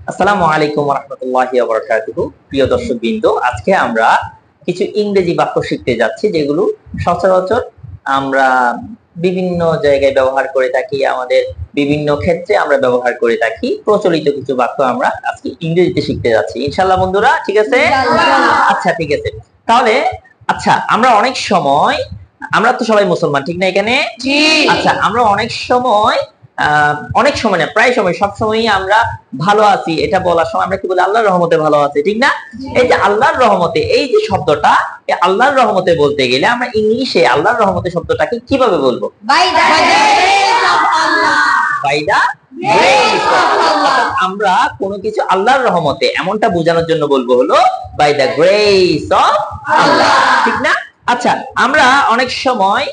আসসালামু আলাইকুম ওয়া রাহমাতুল্লাহি ওয়া বারাকাতুহু। প্রিয় দর্শকবৃন্দ, আজকে আমরা কিছু ইংরেজি বাক্য শিখতে যাচ্ছি যেগুলো সচরাচর আমরা বিভিন্ন জায়গায় ব্যবহার করে থাকি, আমাদের বিভিন্ন ক্ষেত্রে আমরা ব্যবহার করে থাকি। প্রচলিত কিছু বাক্য আমরা আজকে ইংরেজিতে শিখতে যাচ্ছি ইনশাআল্লাহ বন্ধুরা, ঠিক আছে? আচ্ছা, ঠিক আছে। তাহলে আমরা অনেক সময়, আমরা তো সবাই মুসলমান, ঠিক না এখানে? আচ্ছা, আমরা অনেক সময় না, প্রায় সময়, সব সময়ই আমরা ভালো আছি এটা বলার সময় আমরা কি বলি? আল্লাহর রহমতে ভালো আছি, ঠিক না? এই যে আল্লাহর রহমতে, এই যে শব্দটা, এই আল্লাহর রহমতে বলতে গেলে আমরা ইংলিশে আল্লাহর রহমতে শব্দটাকে কিভাবে বলবো? By the grace of Allah. By the grace of Allah. আমরা কোনো কিছু আল্লাহর রহমতে এমনটা বোঝানোর জন্য বলবো হলো বাই দা গ্রেস অফ আল্লাহ, ঠিক না? আচ্ছা, আমরা অনেক সময়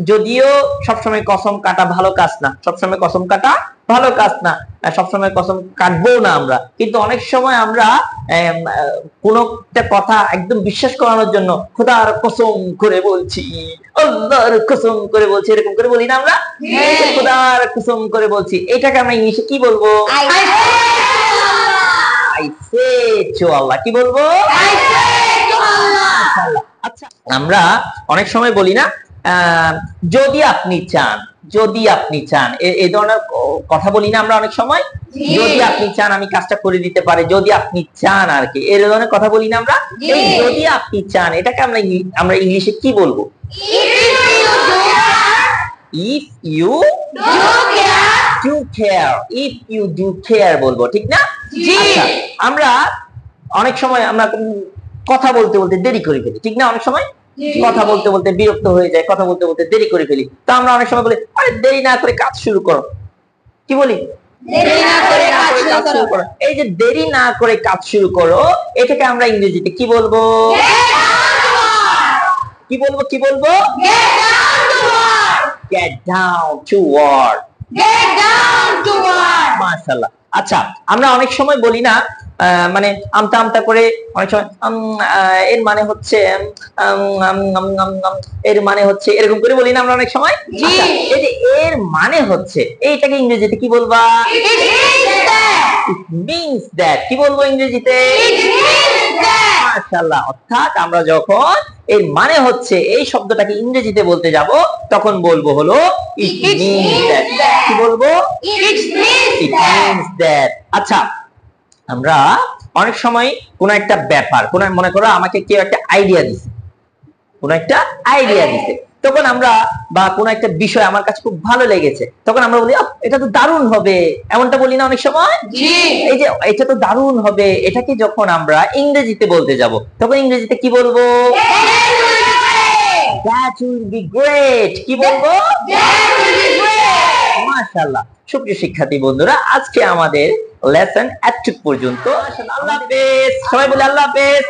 যদিও সবসময় কসম কাটা ভালো কাজ না, সবসময় কসম কাটা ভালো কাজ না, সবসময় কসম কাটবো না আমরা, কিন্তু অনেক সময় আমরা কোন একটা কথা একদম বিশ্বাস করানোর জন্য খোদার কসম করে বলছি, আল্লাহর কসম করে বলছি, এরকম করে বলি না আমরা? খোদার কসম করে বলছি, এটাকে আমরা ইংলিশে কি বলবো? আই সে টু আল্লাহ। কি বলবো? আই সে টু আল্লাহ। আচ্ছা, আমরা অনেক সময় বলি না যদি আপনি চান, যদি আপনি চান, এই ধরনের কথা বলি না আমরা অনেক সময়? যদি আপনি চান আমি কাজটা করে দিতে পারি, যদি আপনি চান, আর কি এই ধরনের কথা বলি না আমরা? এই যদি আপনি চান এটাকে আমরা ইংলিশে কি বলবো? If you do care, if you do care বলবো, ঠিক না? আচ্ছা, আমরা অনেক সময় আমরা কথা বলতে বলতে দেরি করে ফেলি, ঠিক না? অনেক সময় কথা বলতে বলতে বিরক্ত হয়ে যায়, কথা বলতে বলতে দেরি করে ফেলি। তো আমরা অনেক সময় বলি আরে দেরি না করে কাজ শুরু করো। কি বলি? দেরি না করে কাজ শুরু করো। এই যে দেরি না করে কাজ শুরু করো, এটাকে আমরা ইংরেজিতে কি বলবো? কি বলবো? কি বলবো? Get down to work. Get down to work. মাশাআল্লাহ। আচ্ছা, আমরা অনেক সময় বলি না মানে আমতা আমতা করে, অনেক সময় এর মানে হচ্ছে এর মানে হচ্ছে, এরকম করে বলি না আমরা অনেক সময়? আচ্ছা, এই যে এর মানে হচ্ছে, এইটাকে ইংরেজিতে কি বলবা? It means that. কি বলবো ইংরেজিতে? It means that. মাশাআল্লাহ। অর্থাৎ আমরা যখন এর মানে হচ্ছে এই শব্দটাকে ইংরেজিতে বলতে যাব তখন বলবো হলো it means that. কি বলবো? It means that. আচ্ছা, আমরা অনেক সময় কোন একটা ব্যাপার, কোন, মনে করো আমাকে কেউ একটা আইডিয়া দিছে, কোন একটা আইডিয়া দিছে, তখন আমরা, বা কোন একটা বিষয় আমার কাছে খুব ভালো লেগেছে, তখন আমরা বলি এটা তো দারুণ হবে, এমনটা বলি না অনেক সময়? এই যে এটা তো দারুণ হবে, এটাকে যখন আমরা ইংরেজিতে বলতে যাব তখন ইংরেজিতে কি বলবো? That will be great. কি বলবো? That will be great. মাশাআল্লাহ। সুপ্রিয় শিক্ষার্থী বন্ধুরা, আজকে আমাদের লেসন এতটুকু পর্যন্ত। আল্লাহ হাফেজ। সবাই বলে আল্লাহ হাফেজ।